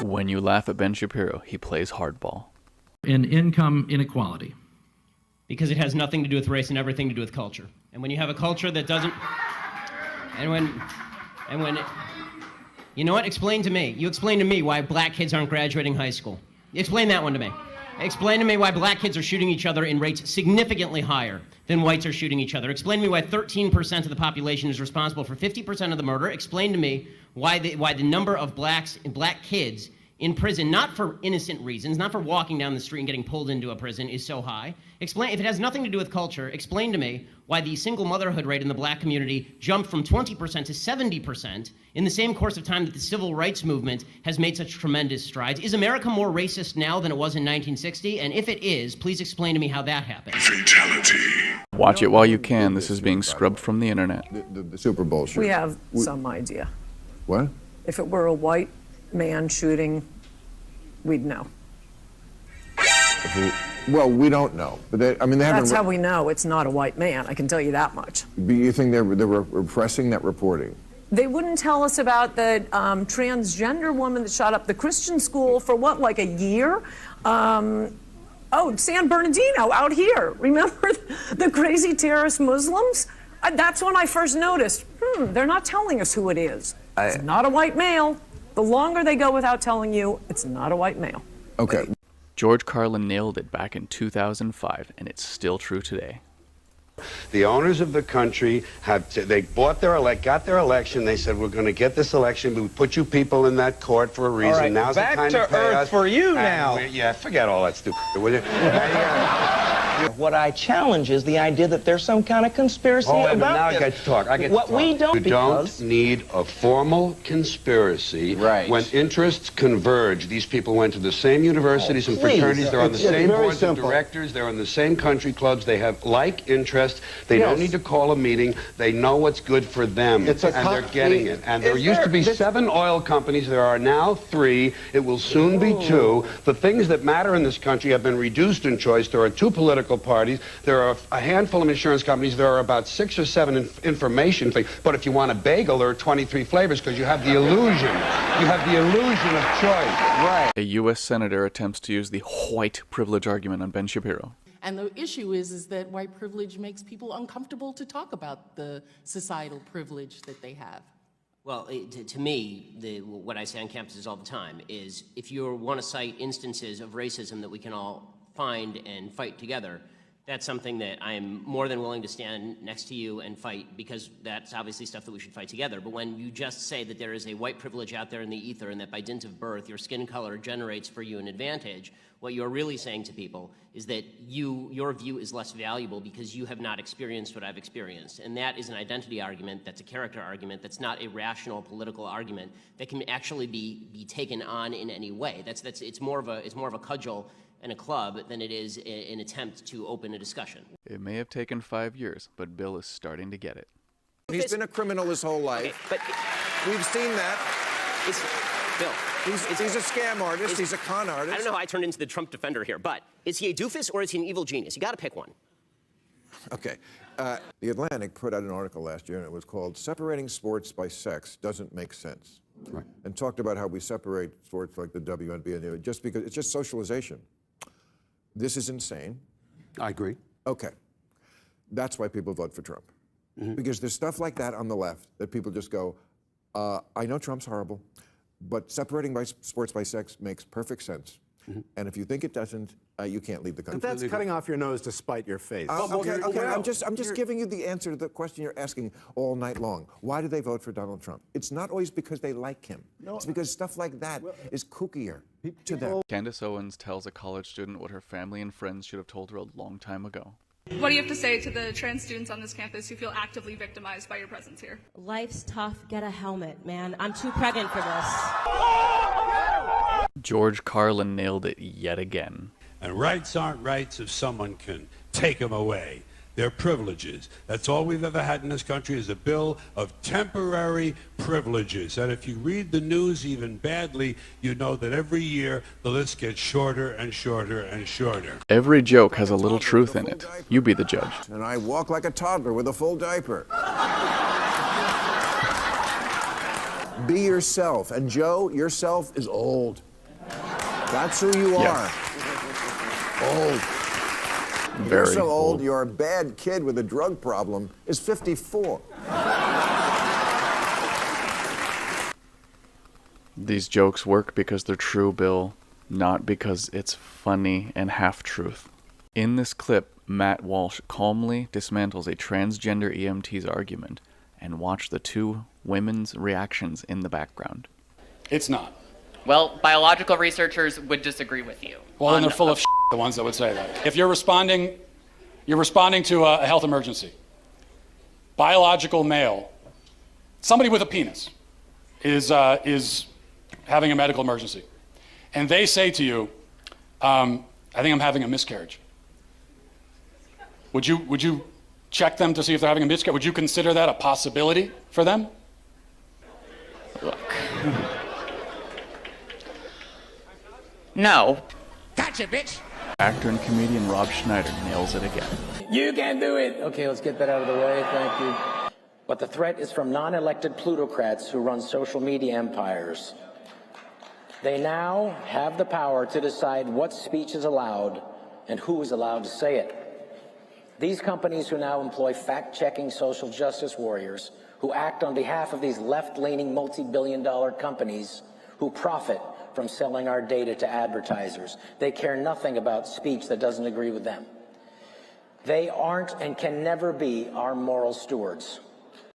When you laugh at Ben Shapiro, he plays hardball. In income inequality. Because it has nothing to do with race and everything to do with culture. And when you have a culture that doesn't... And when... You know what? Explain to me. You explain to me why black kids aren't graduating high school. Explain that one to me. Explain to me why black kids are shooting each other in rates significantly higher than whites are shooting each other. Explain to me why 13% of the population is responsible for 50% of the murder. Explain to me why the number of black kids in prison, not for innocent reasons, not for walking down the street and getting pulled into a prison, is so high. Explain, if it has nothing to do with culture, explain to me why the single motherhood rate in the black community jumped from 20% to 70% in the same course of time that the civil rights movement has made such tremendous strides. Is America more racist now than it was in 1960? And if it is, please explain to me how that happened. Fatality. Watch it while you can. This is being scrubbed from the internet. The Super Bowl shooting. We have some idea. What? If it were a white man shooting, we'd know. Well, we don't know. But they haven't. That's how we know it's not a white man. I can tell you that much. But you think they're repressing that reporting? They wouldn't tell us about the transgender woman that shot up the Christian school for what, like a year? San Bernardino out here. Remember the crazy terrorist Muslims? That's when I first noticed, they're not telling us who it is. It's not a white male. The longer they go without telling you, it's not a white male. Okay. George Carlin nailed it back in 2005, and it's still true today. The owners of the country they got their election. They said, we're going to get this election. We put you people in that court for a reason. All right, now's the time to pay earth us. for you now. Yeah, forget all that stupid. Will you? What I challenge is the idea that there's some kind of conspiracy about now this. I get to talk. We don't. You don't need a formal conspiracy. Right. When interests converge, these people went to the same universities and fraternities. They're on the same boards of directors. They're in the same country clubs. They have like interests. They don't need to call a meeting. They know what's good for them, and they're getting it. And there used to be 7 oil companies. There are now 3. It will soon be 2. The things that matter in this country have been reduced in choice. There are 2 political parties. There are a handful of insurance companies. There are about 6 or 7 information things. But if you want a bagel, there are 23 flavors because you have the illusion. You have the illusion of choice. Right. A U.S. senator attempts to use the white privilege argument on Ben Shapiro. And the issue is that white privilege makes people uncomfortable to talk about the societal privilege that they have. Well, to me, what I say on campuses all the time is if you want to cite instances of racism that we can all find and fight together, that's something that I am more than willing to stand next to you and fight, because that's obviously stuff that we should fight together. But when you just say that there is a white privilege out there in the ether and that by dint of birth your skin color generates for you an advantage, what you're really saying to people is that your view is less valuable because you have not experienced what I've experienced. And that is an identity argument, that's a character argument, that's not a rational political argument that can actually be taken on in any way. It's more of a cudgel and a club than it is an attempt to open a discussion. It may have taken 5 years, but Bill is starting to get it. He's been a criminal his whole life. Okay, but we've seen that. Bill, he's a scam artist. He's a con artist. I don't know how I turned into the Trump defender here, but is he a doofus or is he an evil genius? You got to pick one. Okay. The Atlantic put out an article last year, and it was called "Separating Sports by Sex Doesn't Make Sense," right, and talked about how we separate sports like the WNBA just because it's just socialization. This is insane. I agree. Okay. That's why people vote for Trump. Mm-hmm. Because there's stuff like that on the left that people just go, I know Trump's horrible, but separating sports by sex makes perfect sense. Mm-hmm. And if you think it doesn't, you can't leave the country. But that's cutting off your nose to spite your face. Okay. I'm just giving you the answer to the question you're asking all night long. Why do they vote for Donald Trump? It's not always because they like him. No, it's because stuff like that is kookier to them. Candace Owens tells a college student what her family and friends should have told her a long time ago. What do you have to say to the trans students on this campus who feel actively victimized by your presence here? Life's tough. Get a helmet, man. I'm too pregnant for this. George Carlin nailed it yet again. And rights aren't rights if someone can take them away. They're privileges. That's all we've ever had in this country is a bill of temporary privileges. And if you read the news even badly, you know that every year the list gets shorter and shorter and shorter. Every joke has a little truth in it. You be the judge. And I walk like a toddler with a full diaper. Be yourself. And Joe, yourself is old. That's who you are. Old. You're so old, your bad kid with a drug problem is 54. These jokes work because they're true, Bill, not because it's funny and half-truth. In this clip, Matt Walsh calmly dismantles a transgender EMT's argument, and watch the two women's reactions in the background. It's not. Well, biological researchers would disagree with you. Well, then they're full of shit, the ones that would say that. If you're responding to a health emergency. Biological male, somebody with a penis, is having a medical emergency. And they say to you, I think I'm having a miscarriage. Would you check them to see if they're having a miscarriage? Would you consider that a possibility for them? Look. No. Gotcha, bitch. Actor and comedian Rob Schneider nails it again. You can do it. Okay, let's get that out of the way. Thank you. But the threat is from non-elected plutocrats who run social media empires. They now have the power to decide what speech is allowed and who is allowed to say it. These companies who now employ fact-checking social justice warriors who act on behalf of these left-leaning multi-billion-dollar companies who profit from selling our data to advertisers. They care nothing about speech that doesn't agree with them. They aren't and can never be our moral stewards.